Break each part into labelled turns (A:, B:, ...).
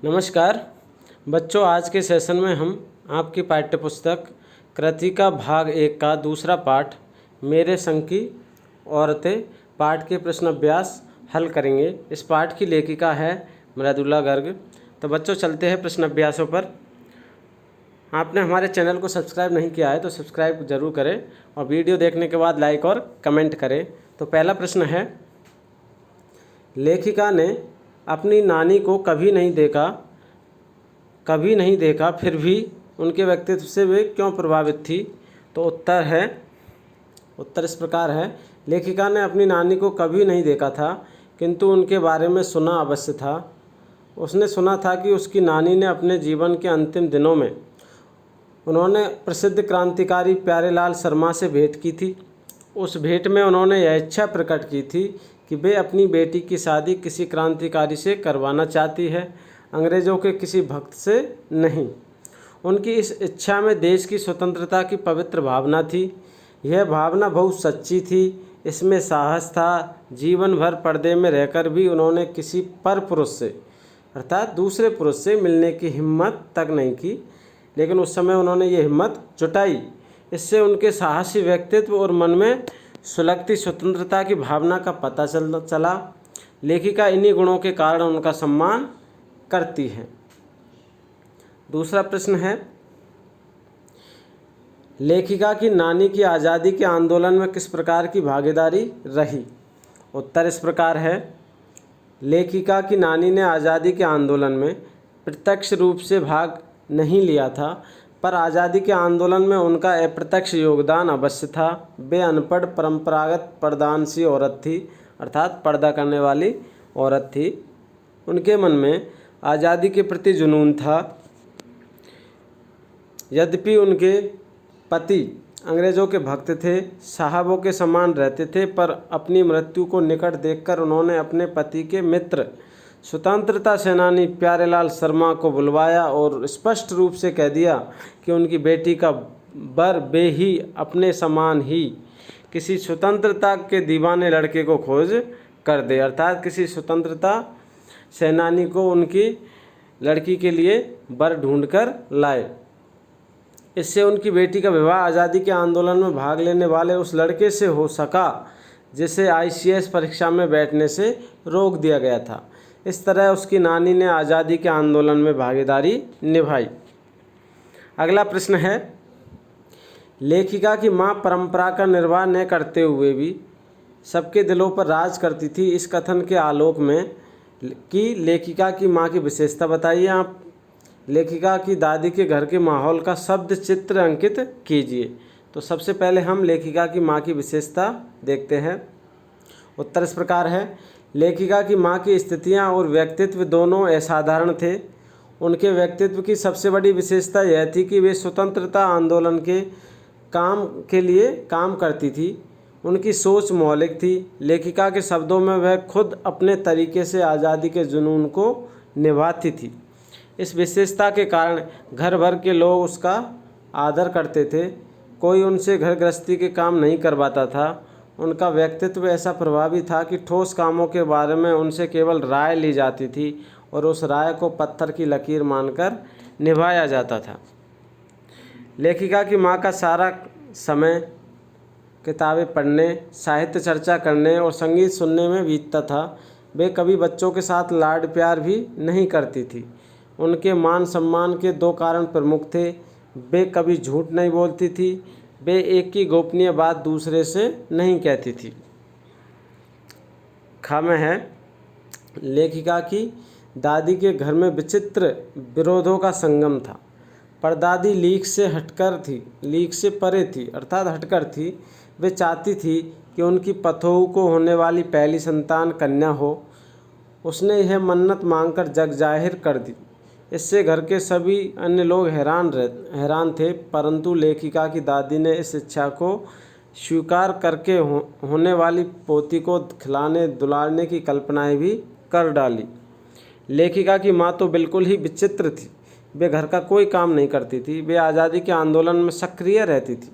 A: नमस्कार बच्चों, आज के सेशन में हम आपकी पाठ्यपुस्तक कृतिका भाग 1 का दूसरा पाठ मेरे संग की औरतें पाठ के प्रश्न अभ्यास हल करेंगे। इस पाठ की लेखिका है मृदुला गर्ग। तो बच्चों चलते हैं प्रश्न अभ्यासों पर। आपने हमारे चैनल को सब्सक्राइब नहीं किया है तो सब्सक्राइब जरूर करें और वीडियो देखने के बाद लाइक और कमेंट करें। तो पहला प्रश्न है, लेखिका ने अपनी नानी को कभी नहीं देखा फिर भी उनके व्यक्तित्व से वे क्यों प्रभावित थी। तो उत्तर इस प्रकार है, लेखिका ने अपनी नानी को कभी नहीं देखा था किंतु उनके बारे में सुना अवश्य था। उसने सुना था कि उसकी नानी ने अपने जीवन के अंतिम दिनों में उन्होंने प्रसिद्ध क्रांतिकारी प्यारेलाल शर्मा से भेंट की थी। उस भेंट में उन्होंने यह इच्छा प्रकट की थी कि वे अपनी बेटी की शादी किसी क्रांतिकारी से करवाना चाहती है, अंग्रेज़ों के किसी भक्त से नहीं। उनकी इस इच्छा में देश की स्वतंत्रता की पवित्र भावना थी। यह भावना बहुत सच्ची थी, इसमें साहस था। जीवन भर पर्दे में रहकर भी उन्होंने किसी पर पुरुष से अर्थात दूसरे पुरुष से मिलने की हिम्मत तक नहीं की, लेकिन उस समय उन्होंने ये हिम्मत जुटाई। इससे उनके साहसी व्यक्तित्व और मन में सुलगती स्वतंत्रता की भावना का पता चला। लेखिका इन्हीं गुणों के कारण उनका सम्मान करती है। दूसरा प्रश्न है, लेखिका की नानी की आज़ादी के आंदोलन में किस प्रकार की भागीदारी रही। उत्तर इस प्रकार है, लेखिका की नानी ने आज़ादी के आंदोलन में प्रत्यक्ष रूप से भाग नहीं लिया था, पर आज़ादी के आंदोलन में उनका अप्रत्यक्ष योगदान अवश्य था। वे अनपढ़ परंपरागत पर्दानसी औरत थी अर्थात पर्दा करने वाली औरत थी। उनके मन में आज़ादी के प्रति जुनून था। यद्यपि उनके पति अंग्रेज़ों के भक्त थे, साहबों के समान रहते थे, पर अपनी मृत्यु को निकट देखकर उन्होंने अपने पति के मित्र स्वतंत्रता सेनानी प्यारेलाल शर्मा को बुलवाया और स्पष्ट रूप से कह दिया कि उनकी बेटी का वर वे ही अपने समान ही किसी स्वतंत्रता के दीवाने लड़के को खोज कर दे, अर्थात किसी स्वतंत्रता सेनानी को उनकी लड़की के लिए वर ढूंढकर लाए। इससे उनकी बेटी का विवाह आज़ादी के आंदोलन में भाग लेने वाले उस लड़के से हो सका जिसे ICS परीक्षा में बैठने से रोक दिया गया था। इस तरह उसकी नानी ने आज़ादी के आंदोलन में भागीदारी निभाई। अगला प्रश्न है, लेखिका की मां परंपरा का निर्वाह न करते हुए भी सबके दिलों पर राज करती थी। इस कथन के आलोक में कि लेखिका की मां की विशेषता बताइए। आप लेखिका की दादी के घर के माहौल का शब्द चित्र अंकित कीजिए। तो सबसे पहले हम लेखिका की मां की विशेषता देखते हैं। उत्तर इस प्रकार है, लेखिका की मां की स्थितियां और व्यक्तित्व दोनों असाधारण थे। उनके व्यक्तित्व की सबसे बड़ी विशेषता यह थी कि वे स्वतंत्रता आंदोलन के लिए काम करती थी। उनकी सोच मौलिक थी। लेखिका के शब्दों में वह खुद अपने तरीके से आज़ादी के जुनून को निभाती थी। इस विशेषता के कारण घर भर के लोग उसका आदर करते थे। कोई उनसे घर गृहस्थी के काम नहीं करवाता था। उनका व्यक्तित्व ऐसा प्रभावी था कि ठोस कामों के बारे में उनसे केवल राय ली जाती थी और उस राय को पत्थर की लकीर मानकर निभाया जाता था। लेखिका की मां का सारा समय किताबें पढ़ने, साहित्य चर्चा करने और संगीत सुनने में बीतता था। वे कभी बच्चों के साथ लाड प्यार भी नहीं करती थी। उनके मान सम्मान के दो कारण प्रमुख थे। वे कभी झूठ नहीं बोलती थी। वे एक की गोपनीय बात दूसरे से नहीं कहती थी। में है, लेखिका की दादी के घर में विचित्र विरोधों का संगम था। परदादी लीक से परे थी अर्थात हटकर थी। वे चाहती थी कि उनकी पतोहू को होने वाली पहली संतान कन्या हो। उसने यह मन्नत मांगकर जग जाहिर कर दी। इससे घर के सभी अन्य लोग हैरान थे, परंतु लेखिका की दादी ने इस इच्छा को स्वीकार करके होने वाली पोती को खिलाने दुलारने की कल्पनाएं भी कर डाली। लेखिका की माँ तो बिल्कुल ही विचित्र थी। वे घर का कोई काम नहीं करती थी। वे आज़ादी के आंदोलन में सक्रिय रहती थी।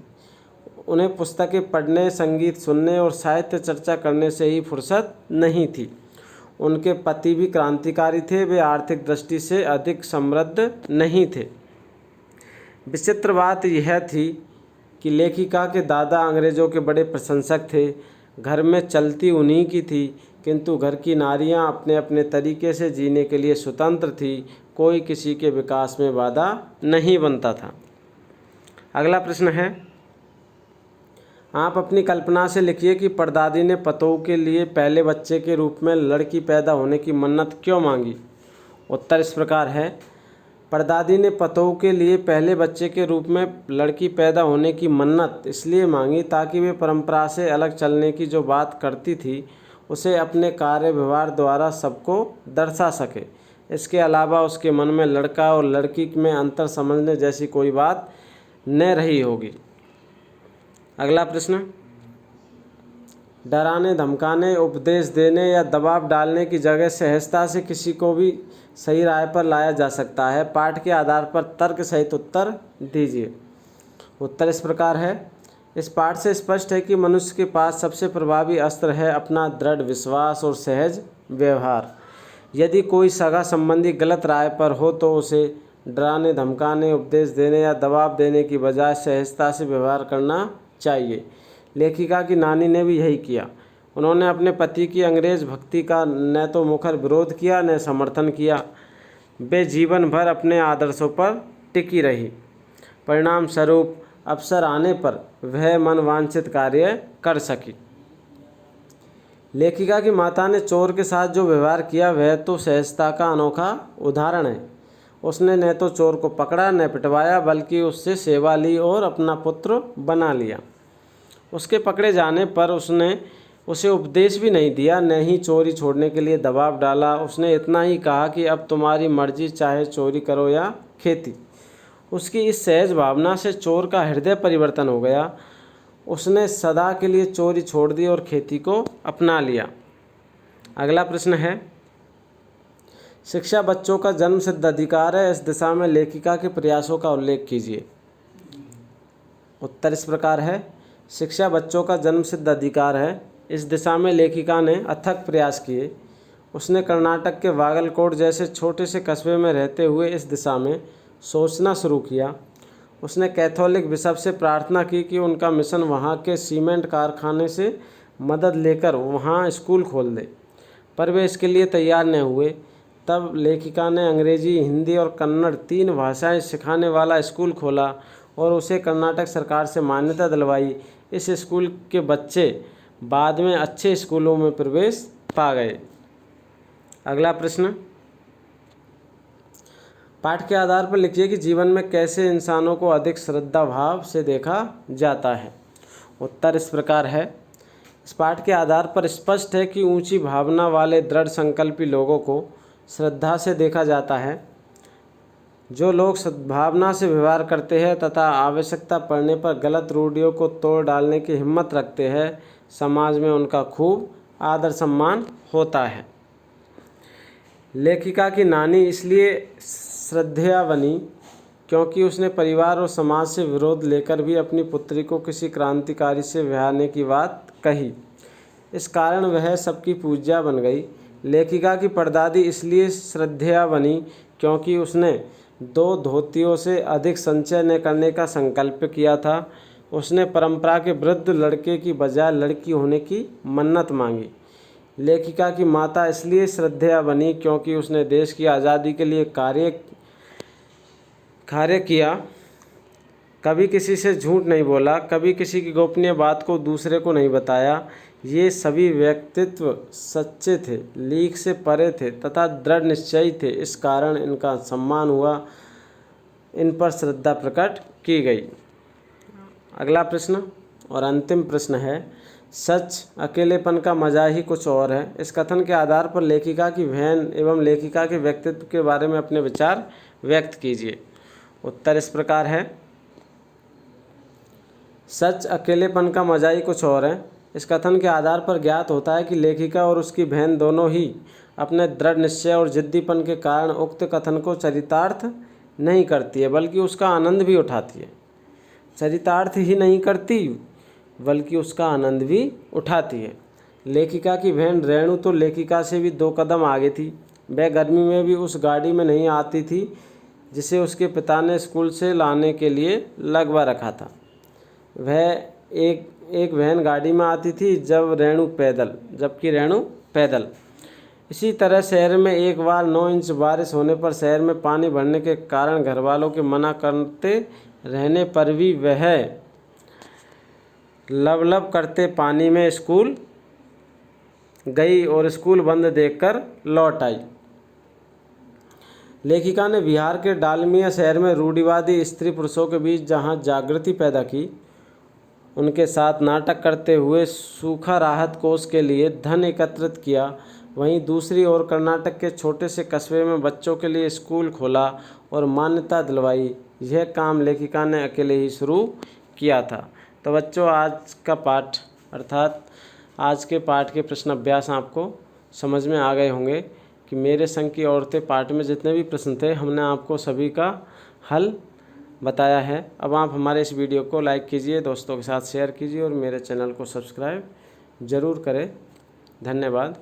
A: उन्हें पुस्तकें पढ़ने, संगीत सुनने और साहित्य चर्चा करने से ही फुर्सत नहीं थी। उनके पति भी क्रांतिकारी थे, वे आर्थिक दृष्टि से अधिक समृद्ध नहीं थे। विचित्र बात यह थी कि लेखिका के दादा अंग्रेज़ों के बड़े प्रशंसक थे, घर में चलती उन्हीं की थी, किंतु घर की नारियां अपने अपने तरीके से जीने के लिए स्वतंत्र थी, कोई किसी के विकास में बाधा नहीं बनता था। अगला प्रश्न है, आप अपनी कल्पना से लिखिए कि परदादी ने पतोह के लिए पहले बच्चे के रूप में लड़की पैदा होने की मन्नत क्यों मांगी। उत्तर इस प्रकार है, परदादी ने पतोह के लिए पहले बच्चे के रूप में लड़की पैदा होने की मन्नत इसलिए मांगी ताकि वे परंपरा से अलग चलने की जो बात करती थी उसे अपने कार्य व्यवहार द्वारा सबको दर्शा सके। इसके अलावा उसके मन में लड़का और लड़की में अंतर समझने जैसी कोई बात न रही होगी। अगला प्रश्न, डराने धमकाने, उपदेश देने या दबाव डालने की जगह सहजता से किसी को भी सही राय पर लाया जा सकता है। पाठ के आधार पर तर्क सहित उत्तर दीजिए। उत्तर इस प्रकार है, इस पाठ से स्पष्ट है कि मनुष्य के पास सबसे प्रभावी अस्त्र है अपना दृढ़ विश्वास और सहज व्यवहार। यदि कोई सगा संबंधी गलत राय पर हो तो उसे डराने धमकाने, उपदेश देने या दबाव देने की बजाय सहजता से व्यवहार करना चाहिए। लेखिका की नानी ने भी यही किया। उन्होंने अपने पति की अंग्रेज भक्ति का न तो मुखर विरोध किया न समर्थन किया। वे जीवन भर अपने आदर्शों पर टिकी रही। परिणाम स्वरूप अवसर आने पर वह मन वांछित कार्य कर सकी। लेखिका की माता ने चोर के साथ जो व्यवहार किया वह तो सहजता का अनोखा उदाहरण है। उसने न तो चोर को पकड़ा न पिटवाया, बल्कि उससे सेवा ली और अपना पुत्र बना लिया। उसके पकड़े जाने पर उसने उसे उपदेश भी नहीं दिया, न ही चोरी छोड़ने के लिए दबाव डाला। उसने इतना ही कहा कि अब तुम्हारी मर्जी, चाहे चोरी करो या खेती। उसकी इस सहज भावना से चोर का हृदय परिवर्तन हो गया। उसने सदा के लिए चोरी छोड़ दी और खेती को अपना लिया। अगला प्रश्न है, शिक्षा बच्चों का जन्म सिद्ध अधिकार है, इस दिशा में लेखिका के प्रयासों का उल्लेख कीजिए। उत्तर इस प्रकार है, शिक्षा बच्चों का जन्म सिद्ध अधिकार है, इस दिशा में लेखिका ने अथक प्रयास किए। उसने कर्नाटक के बागलकोट जैसे छोटे से कस्बे में रहते हुए इस दिशा में सोचना शुरू किया। उसने कैथोलिक बिशप से प्रार्थना की कि उनका मिशन वहाँ के सीमेंट कारखाने से मदद लेकर वहाँ स्कूल खोल दे, पर वे इसके लिए तैयार न हुए। तब लेखिका ने अंग्रेजी, हिंदी और कन्नड़ 3 भाषाएं सिखाने वाला स्कूल खोला और उसे कर्नाटक सरकार से मान्यता दिलवाई। इस स्कूल के बच्चे बाद में अच्छे स्कूलों में प्रवेश पा गए। अगला प्रश्न, पाठ के आधार पर लिखिए कि जीवन में कैसे इंसानों को अधिक श्रद्धा भाव से देखा जाता है। उत्तर इस प्रकार है, इस पाठ के आधार पर स्पष्ट है कि ऊंची भावना वाले दृढ़ संकल्पी लोगों को श्रद्धा से देखा जाता है। जो लोग सद्भावना से व्यवहार करते हैं तथा आवश्यकता पड़ने पर गलत रूढ़ियों को तोड़ डालने की हिम्मत रखते हैं, समाज में उनका खूब आदर सम्मान होता है। लेखिका की नानी इसलिए श्रद्धेया बनी क्योंकि उसने परिवार और समाज से विरोध लेकर भी अपनी पुत्री को किसी क्रांतिकारी से ब्याहने की बात कही। इस कारण वह सबकी पूज्या बन गई। लेखिका की परदादी इसलिए श्रद्धेया बनी क्योंकि उसने 2 धोतियों से अधिक संचय न करने का संकल्प किया था। उसने परंपरा के वृद्ध लड़के की बजाय लड़की होने की मन्नत मांगी। लेखिका की माता इसलिए श्रद्धेया बनी क्योंकि उसने देश की आज़ादी के लिए कार्य किया, कभी किसी से झूठ नहीं बोला, कभी किसी की गोपनीय बात को दूसरे को नहीं बताया। ये सभी व्यक्तित्व सच्चे थे, लीक से परे थे तथा दृढ़ निश्चयी थे। इस कारण इनका सम्मान हुआ, इन पर श्रद्धा प्रकट की गई। अगला प्रश्न और अंतिम प्रश्न है, सच अकेलेपन का मजा ही कुछ और है। इस कथन के आधार पर लेखिका की बहन एवं लेखिका के व्यक्तित्व के बारे में अपने विचार व्यक्त कीजिए। उत्तर इस प्रकार है, सच अकेलेपन का मजा ही कुछ और है। इस कथन के आधार पर ज्ञात होता है कि लेखिका और उसकी बहन दोनों ही अपने दृढ़ निश्चय और जिद्दीपन के कारण उक्त कथन को चरितार्थ नहीं करती है बल्कि उसका आनंद भी उठाती है। चरितार्थ ही नहीं करती बल्कि उसका आनंद भी उठाती है। लेखिका की बहन रेणु तो लेखिका से भी 2 कदम आगे थी। वह गर्मी में भी उस गाड़ी में नहीं आती थी जिसे उसके पिता ने स्कूल से लाने के लिए लगवा रखा था। वह एक बहन गाड़ी में आती थी जबकि रेणु पैदल। इसी तरह शहर में एक बार 9 इंच बारिश होने पर शहर में पानी भरने के कारण घरवालों के मना करते रहने पर भी वह लबलब करते पानी में स्कूल गई और स्कूल बंद देखकर लौट आई। लेखिका ने बिहार के डालमिया शहर में रूढ़िवादी स्त्री पुरुषों के बीच जहां जागृति पैदा की, उनके साथ नाटक करते हुए सूखा राहत कोष के लिए धन एकत्रित किया, वहीं दूसरी ओर कर्नाटक के छोटे से कस्बे में बच्चों के लिए स्कूल खोला और मान्यता दिलवाई। यह काम लेखिका ने अकेले ही शुरू किया था। तो बच्चों, आज का पाठ अर्थात आज के पाठ के प्रश्न अभ्यास आपको समझ में आ गए होंगे कि मेरे संग की औरतें पाठ में जितने भी प्रश्न थे हमने आपको सभी का हल बताया है। अब आप हमारे इस वीडियो को लाइक कीजिए, दोस्तों के साथ शेयर कीजिए और मेरे चैनल को सब्सक्राइब ज़रूर करें। धन्यवाद।